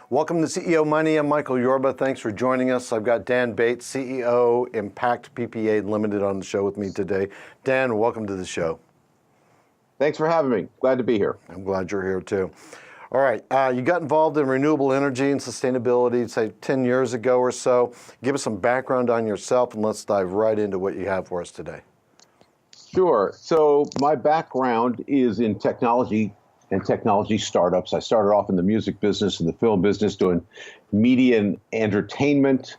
Welcome to CEO Money. I'm Michael Yorba. Thanks for joining us. I've got Dan Bates, CEO, ImpactPPA Limited on the show with me today. Dan, welcome to the show. Thanks for having me. Glad to be here. I'm glad you're here too. All right, you got involved in renewable energy and sustainability, say 10 years ago or so. Give us some background on yourself and let's dive right into what you have for us today. Sure. So my background is in technology and technology startups. I started off in the music business and the film business doing media and entertainment,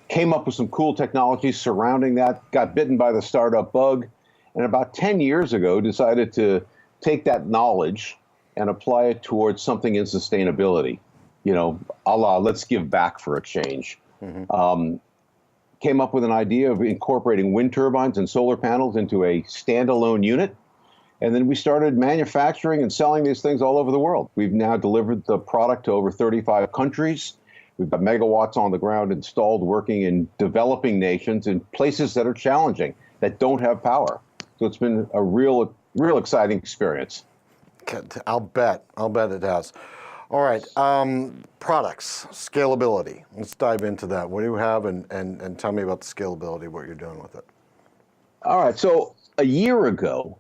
came up with some cool technologies surrounding that, got bitten by the startup bug, and about 10 years ago decided to take that knowledge and apply it towards something in sustainability. You know, a la let's give back for a change. Came up with an idea of incorporating wind turbines and solar panels into a standalone unit. And then we started manufacturing and selling these things all over the world. We've now delivered the product to over 35 countries. We've got megawatts on the ground installed working in developing nations in places that are challenging, that don't have power. So it's been a real exciting experience. I'll bet it has. All right, products, scalability. Let's dive into that. What do you have and tell me about the scalability, what you're doing with it. All right, so a year ago,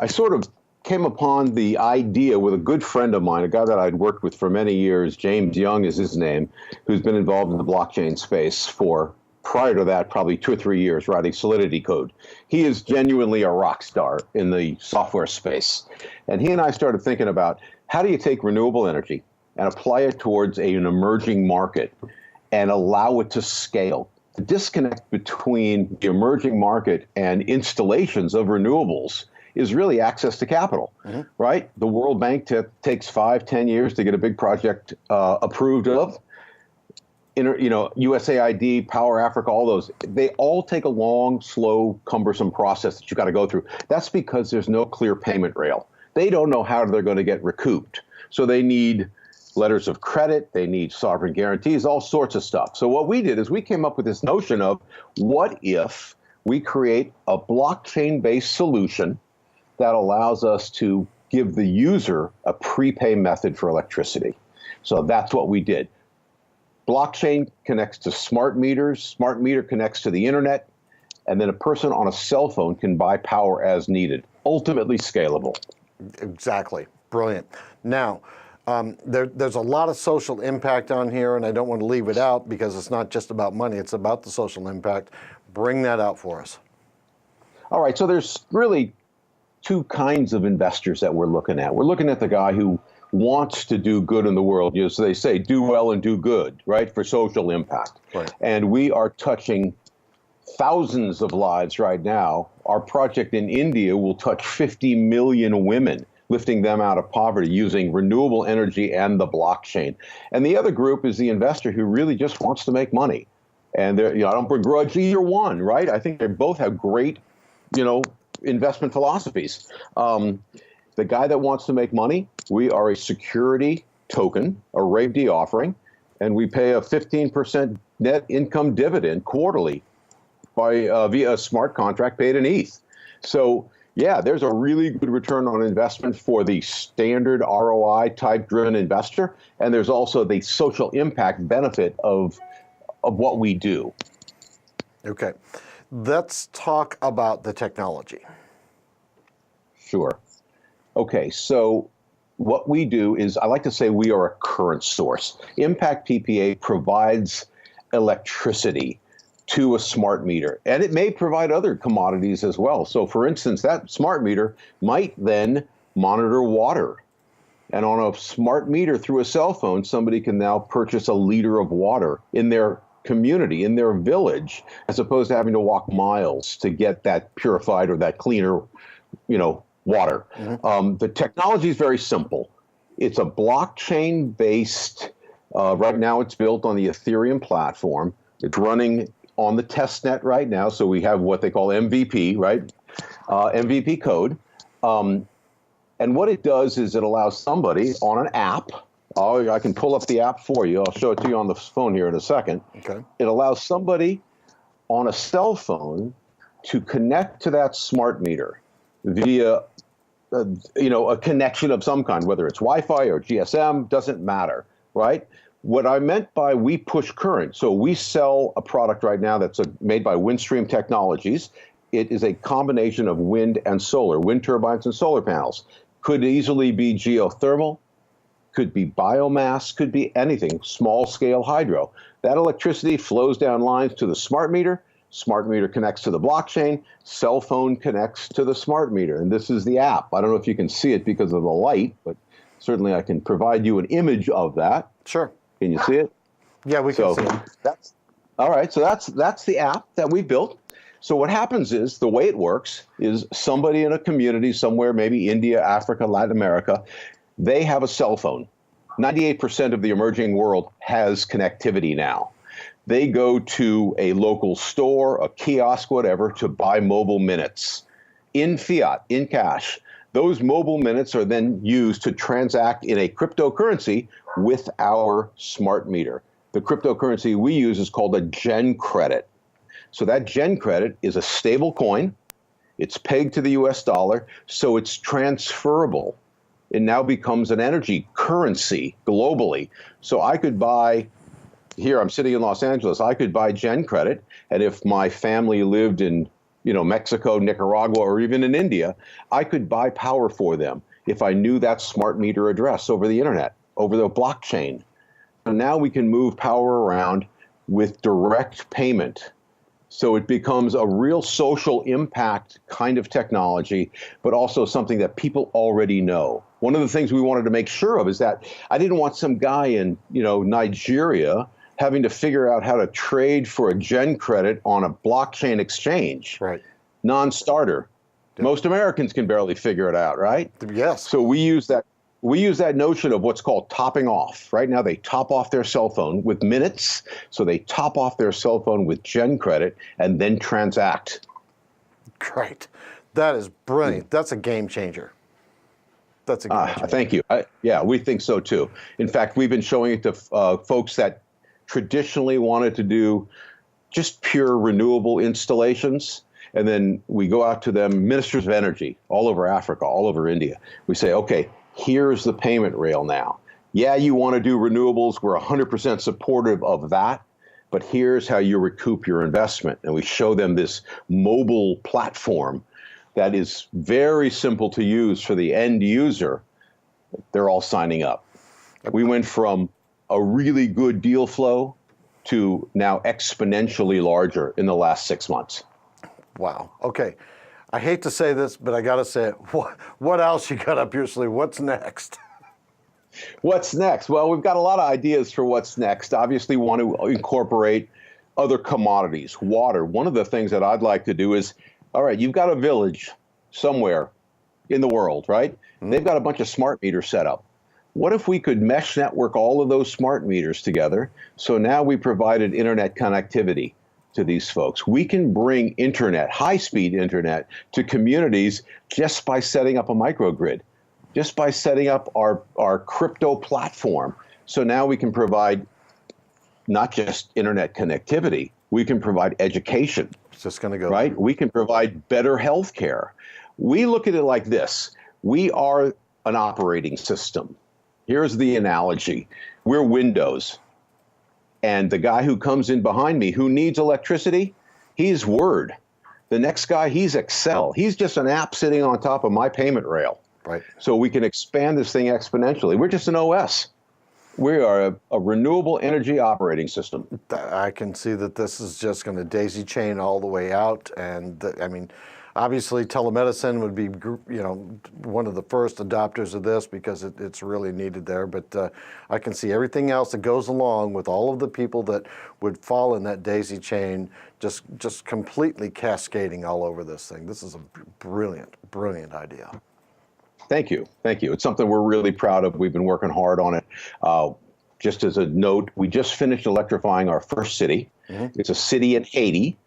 I sort of came upon the idea with a good friend of mine, a guy that I'd worked with for many years, James Young is his name, who's been involved in the blockchain space for, prior to that, probably 2 or 3 years writing Solidity code. He is genuinely a rock star in the software space. And he and I started thinking about how do you take renewable energy and apply it towards an emerging market and allow it to scale. The disconnect between the emerging market and installations of renewables is really access to capital, right? The World Bank takes 5-10 years to get a big project approved of. USAID, Power Africa, all those, they all take a long, slow, cumbersome process that you got to go through. That's because there's no clear payment rail. They don't know how they're going to get recouped. So they need letters of credit, they need sovereign guarantees, all sorts of stuff. So what we did is we came up with this notion of what if we create a blockchain-based solution that allows us to give the user a prepay method for electricity. So that's what we did. Blockchain connects to smart meters, smart meter connects to the internet, and then a person on a cell phone can buy power as needed, ultimately scalable. Exactly. Brilliant. Now, there's a lot of social impact on here, and I don't want to leave it out because it's not just about money, it's about the social impact. Bring that out for us. All right, so there's really 2 kinds of investors that we're looking at. We're looking at the guy who wants to do good in the world. You know, so they say, do well and do good, right, for social impact. Right. And we are touching thousands of lives right now. Our project in India will touch 50 million women, lifting them out of poverty using renewable energy and the blockchain. And the other group is the investor who really just wants to make money. And I don't begrudge either one, right? I think they both have great, investment philosophies. The guy that wants to make money, we are a security token, a Reg D offering, and we pay a 15% net income dividend quarterly via a smart contract paid in ETH. So yeah, there's a really good return on investment for the standard ROI type driven investor, and there's also the social impact benefit of what we do. Okay, let's talk about the technology. Sure. Okay, so what we do is, I like to say we are a current source. ImpactPPA provides electricity to a smart meter, and it may provide other commodities as well. So for instance, that smart meter might then monitor water. And on a smart meter through a cell phone, somebody can now purchase a liter of water in their community, in their village, as opposed to having to walk miles to get that purified or that cleaner, water. The technology is very simple. It's a blockchain-based, right now it's built on the Ethereum platform. It's running on the test net right now, so we have what they call MVP, right? MVP code. And what it does is it allows somebody on an app, I can pull up the app for you. I'll show it to you on the phone here in a second. Okay. It allows somebody on a cell phone to connect to that smart meter via a connection of some kind, whether it's Wi-Fi or GSM, doesn't matter, right? What I meant by we push current, so we sell a product right now that's made by WindStream Technologies. It is a combination of wind and solar, wind turbines and solar panels. Could easily be geothermal, could be biomass, could be anything, small scale hydro. That electricity flows down lines to the smart meter. Smart meter connects to the blockchain. Cell phone connects to the smart meter. And this is the app. I don't know if you can see it because of the light, but certainly I can provide you an image of that. Sure. Can you see it? Yeah, we can see it. That's all right. So that's the app that we built. So what happens is the way it works is somebody in a community somewhere, maybe India, Africa, Latin America, they have a cell phone. 98% of the emerging world has connectivity now. They go to a local store, a kiosk, whatever, to buy mobile minutes in fiat, in cash. Those mobile minutes are then used to transact in a cryptocurrency with our smart meter. The cryptocurrency we use is called a gen credit. So that gen credit is a stable coin. It's pegged to the US dollar, so it's transferable. It now becomes an energy currency globally. So I could buy, here I'm sitting in Los Angeles, I could buy gen credit, and if my family lived in Mexico, Nicaragua, or even in India, I could buy power for them if I knew that smart meter address over the internet, over the blockchain. So now we can move power around with direct payment. So it becomes a real social impact kind of technology, but also something that people already know. One of the things we wanted to make sure of is that I didn't want some guy in, Nigeria having to figure out how to trade for a gen credit on a blockchain exchange. Right. Non-starter. Yep. Most Americans can barely figure it out, right? Yes. So we use that notion of what's called topping off. Right now they top off their cell phone with minutes. So they top off their cell phone with gen credit and then transact. Great. That is brilliant. That's a game changer. That's a game changer. Thank you. Yeah, we think so too. In fact, we've been showing it to folks that traditionally wanted to do just pure renewable installations. And then we go out to them, ministers of energy, all over Africa, all over India. We say, okay, here's the payment rail now. Yeah, you want to do renewables. We're 100% supportive of that. But here's how you recoup your investment. And we show them this mobile platform that is very simple to use for the end user. They're all signing up. We went from a really good deal flow to now exponentially larger in the last 6 months. Wow. Okay. I hate to say this, but I got to say it. What else you got up your sleeve? What's next? What's next? Well, we've got a lot of ideas for what's next. Obviously, want to incorporate other commodities, water. One of the things that I'd like to do is, all right, you've got a village somewhere in the world, right? Mm-hmm. They've got a bunch of smart meters set up. What if we could mesh network all of those smart meters together? So now we provided internet connectivity to these folks. We can bring internet, high-speed internet, to communities just by setting up a microgrid, just by setting up our crypto platform. So now we can provide not just internet connectivity, we can provide education. It's just going to go. Right? We can provide better health care. We look at it like this. We are an operating system. Here's the analogy. We're Windows. And the guy who comes in behind me who needs electricity, he's Word. The next guy, he's Excel. He's just an app sitting on top of my payment rail. Right. So we can expand this thing exponentially. We're just an OS. We are a renewable energy operating system. I can see that this is just going to daisy chain all the way out. And obviously telemedicine would be, one of the first adopters of this because it's really needed there. But I can see everything else that goes along with all of the people that would fall in that daisy chain, just completely cascading all over this thing. This is a brilliant, brilliant idea. Thank you. Thank you. It's something we're really proud of. We've been working hard on it. Just as a note, we just finished electrifying our first city. Mm-hmm. It's a city in Haiti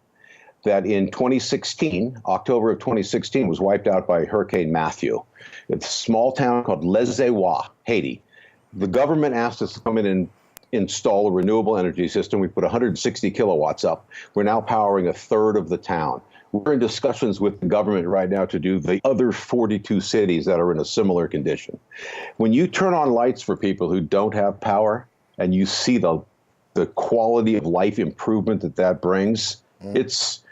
that in 2016, October of 2016, was wiped out by Hurricane Matthew. It's a small town called Les Ewa, Haiti. The government asked us to come in and install a renewable energy system. We put 160 kilowatts up. We're now powering a third of the town. We're in discussions with the government right now to do the other 42 cities that are in a similar condition. When you turn on lights for people who don't have power, and you see the quality of life improvement that brings, it's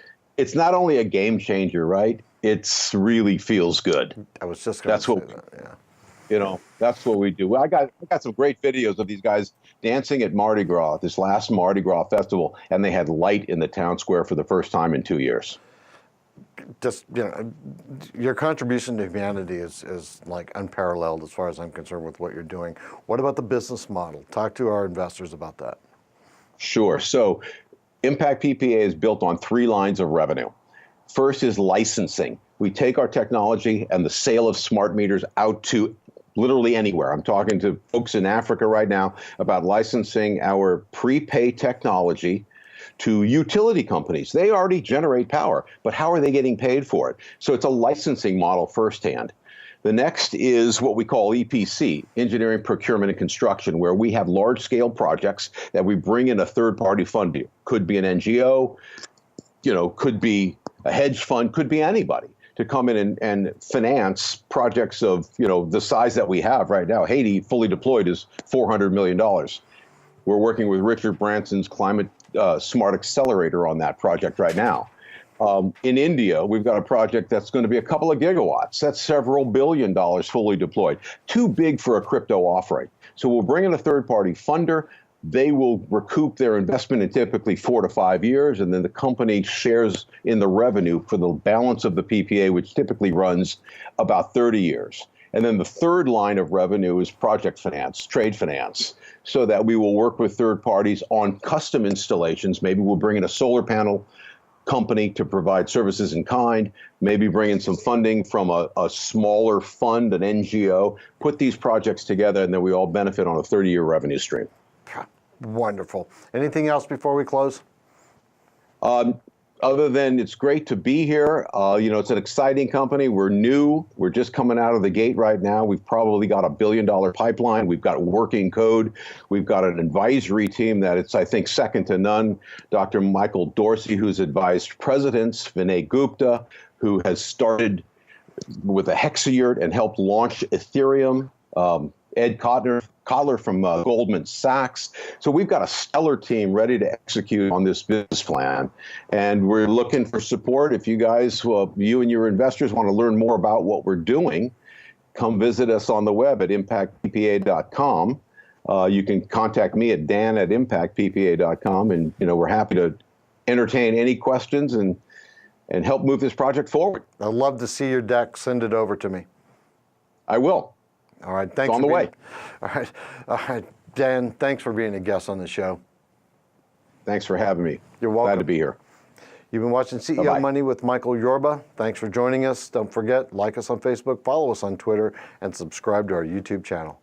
not only a game changer, right? It's really feels good. I was just going to say that, yeah. That's what we do. I got some great videos of these guys dancing at Mardi Gras, this last Mardi Gras festival, and they had light in the town square for the first time in 2 years. Just, your contribution to humanity is like unparalleled as far as I'm concerned with what you're doing. What about the business model? Talk to our investors about that. Sure. So Impact PPA is built on 3 lines of revenue. First is licensing. We take our technology and the sale of smart meters out to literally anywhere. I'm talking to folks in Africa right now about licensing our prepay technology to utility companies. They already generate power, but how are they getting paid for it? So it's a licensing model firsthand. The next is what we call EPC, engineering, procurement, and construction, where we have large-scale projects that we bring in a third-party fund. Could be an NGO, could be a hedge fund, could be anybody, to come in and finance projects of the size that we have right now. Haiti, fully deployed, is $400 million. We're working with Richard Branson's Climate Smart Accelerator on that project right now. In India, we've got a project that's going to be a couple of gigawatts. That's several $1 billion fully deployed. Too big for a crypto offering. So we'll bring in a third-party funder. They will recoup their investment in typically 4 to 5 years, and then the company shares in the revenue for the balance of the PPA, which typically runs about 30 years. And then the third line of revenue is project finance, trade finance, so that we will work with third parties on custom installations. Maybe we'll bring in a solar panel company to provide services in kind, maybe bring in some funding from a smaller fund, an NGO, put these projects together, and then we all benefit on a 30-year revenue stream. Wonderful. Anything else before we close? Other than it's great to be here. It's an exciting company. We're new. We're just coming out of the gate right now. We've probably got a $1 billion pipeline. We've got working code. We've got an advisory team that it's, I think, second to none. Dr. Michael Dorsey, who's advised presidents, Vinay Gupta, who has started with a hexayurt and helped launch Ethereum, Ed Kotler from Goldman Sachs. So we've got a stellar team ready to execute on this business plan. And we're looking for support. If you guys, you and your investors want to learn more about what we're doing, come visit us on the web at ImpactPPA.com. You can contact me at dan@ImpactPPA.com. And, we're happy to entertain any questions and help move this project forward. I'd love to see your deck. Send it over to me. I will. All right, thanks. It's on the way. All right, Dan, thanks for being a guest on the show. Thanks for having me. You're welcome. Glad to be here. You've been watching CEO Bye-bye. Money with Michael Yorba. Thanks for joining us. Don't forget, like us on Facebook, follow us on Twitter, and subscribe to our YouTube channel.